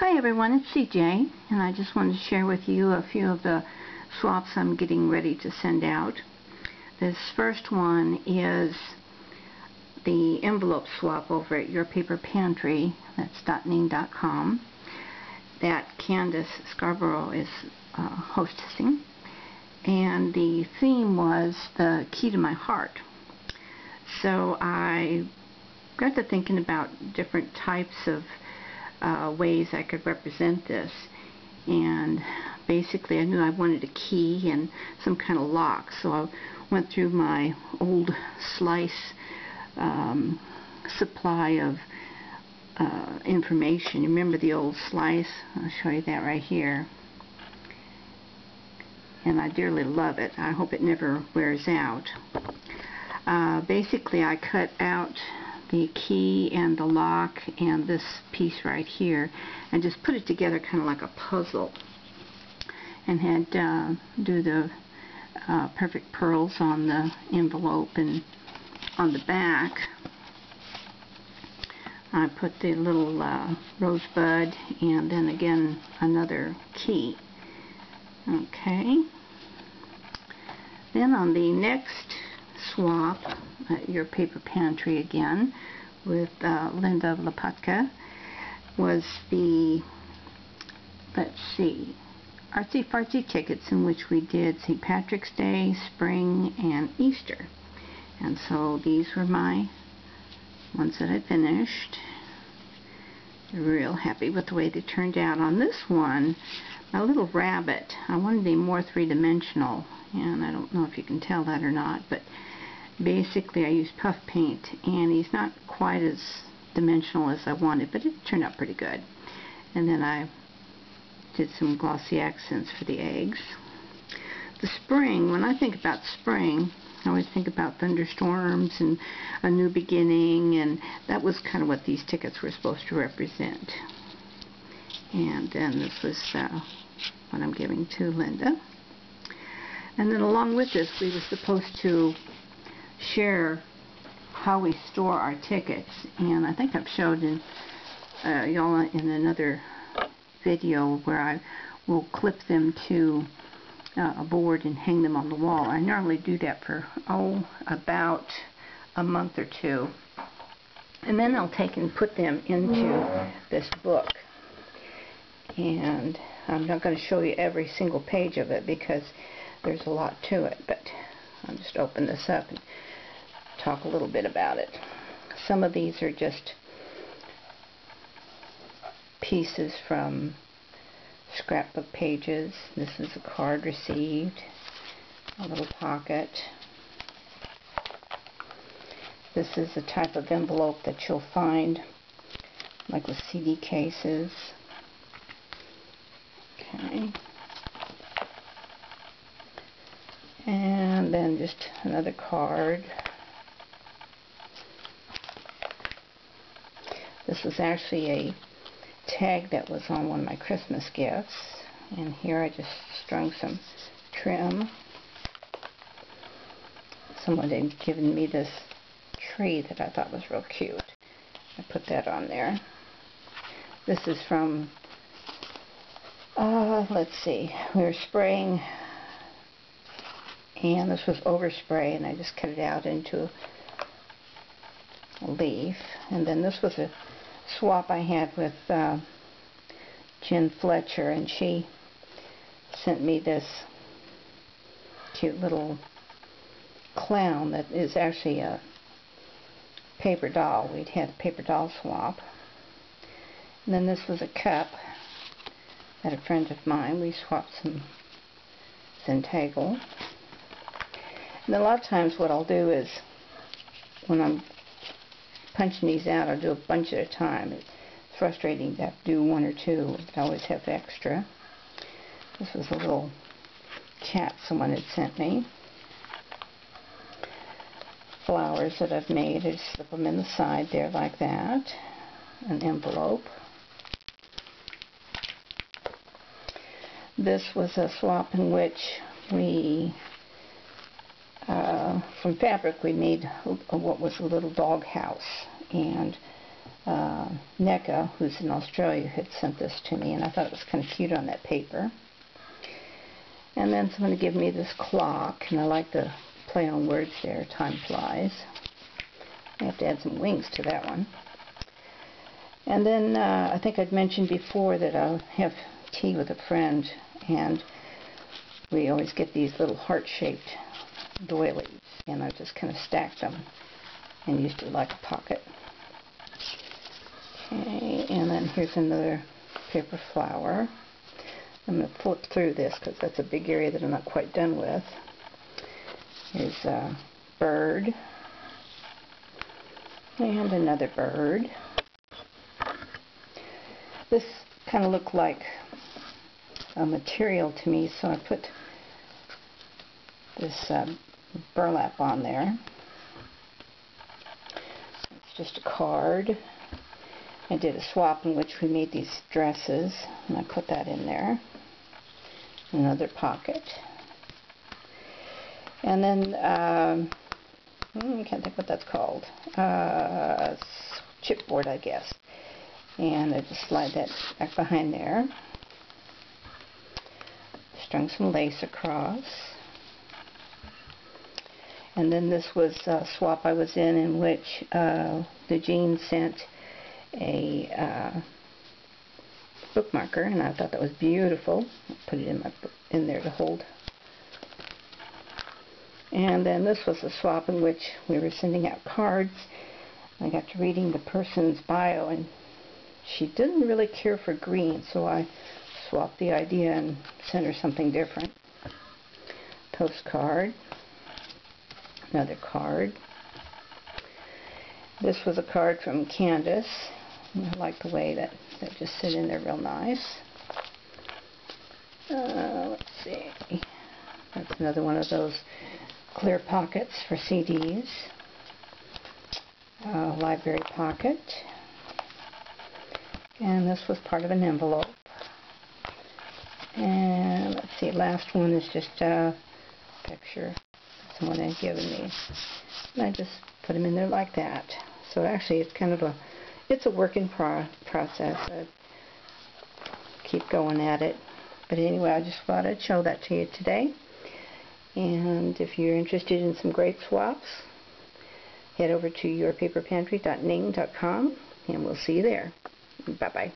Hi everyone, it's CJ, and I just wanted to share with you a few of the swaps I'm getting ready to send out. This first one is the envelope swap over at Your Paper Pantry, that's .ning.com, that Candace Scarborough is hosting, and the theme was the key to my heart. So I got to thinking about different types of ways I could represent this, and basically I knew I wanted a key and some kind of lock, so I went through my old slice supply of information. You remember the old slice? I'll show you that right here, and I dearly love it. I hope it never wears out. Basically I cut out the key and the lock and this piece right here and just put it together kind of like a puzzle, and had do the perfect pearls on the envelope, and on the back I put the little rosebud and then again another key. Okay, then on the next swap at Your Paper Pantry again with Linda Lapatka was the, let's see, artsy fartsy tickets, in which we did St. Patrick's Day, Spring, and Easter. And so these were my ones that I finished. Real happy with the way they turned out. On this one, my little rabbit, I wanted him more three-dimensional, and I don't know if you can tell that or not, but basically I used puff paint, and he's not quite as dimensional as I wanted, but it turned out pretty good. And then I did some glossy accents for the eggs. The spring, when I think about spring, I always think about thunderstorms and a new beginning, and that was kind of what these tickets were supposed to represent. And then this was what I'm giving to Linda. And then along with this, we were supposed to share how we store our tickets, and I think I've showed in y'all in another video where I will clip them to a board and hang them on the wall. I normally do that for about a month or two, and then I'll take and put them into this book. And I'm not going to show you every single page of it because there's a lot to it, but I'll just open this up and talk a little bit about it. Some of these are just pieces from scrapbook pages. This is a card received, a little pocket. This is the type of envelope that you'll find like with CD cases. Okay. And then just another card. This was actually a tag that was on one of my Christmas gifts, and here I just strung some trim. Someone had given me this tree that I thought was real cute. I put that on there. This is from, let's see, we were spraying, and this was overspray, and I just cut it out into a leaf. And then this was a swap I had with Jen Fletcher, and she sent me this cute little clown that is actually a paper doll. We'd had a paper doll swap. And then this was a cup that a friend of mine, we swapped some Zentangle. And a lot of times what I'll do is, when I'm punching these out, I'll do a bunch at a time. It's frustrating to have to do one or two. I always have extra. This was a little cat someone had sent me. Flowers that I've made, I just slip them in the side there like that. An envelope. This was a swap in which we from fabric we made what was a little dog house, and NECA, who's in Australia, had sent this to me, and I thought it was kind of cute on that paper. And then someone gave me this clock, and I like the play on words there, time flies. I have to add some wings to that one. And then I think I'd mentioned before that I'll have tea with a friend, and we always get these little heart-shaped doilies, and I just kind of stacked them and used it like a pocket. Okay, and then here's another paper flower. I'm going to flip through this because that's a big area that I'm not quite done with. Here's a bird. And another bird. This kind of looked like a material to me, so I put this burlap on there. It's just a card. I did a swap in which we made these dresses, and I put that in there. Another pocket. And then, I can't think what that's called. Chipboard, I guess. And I just slide that back behind there. Strung some lace across. And then this was a swap I was in which the Jean sent a bookmarker, and I thought that was beautiful. I put it in there to hold. And then this was a swap in which we were sending out cards. I got to reading the person's bio, and she didn't really care for green, so I swapped the idea and sent her something different. Postcard. Another card. This was a card from Candace. I like the way that just sit in there real nice. Let's see. That's another one of those clear pockets for CDs. Library pocket. And this was part of an envelope. And let's see, last one is just a picture someone had given me. And I just put them in there like that. So actually it's kind of it's a working process. I keep going at it. But anyway, I just thought I'd show that to you today. And if you're interested in some great swaps, head over to yourpaperpantry.ning.com, and we'll see you there. Bye-bye.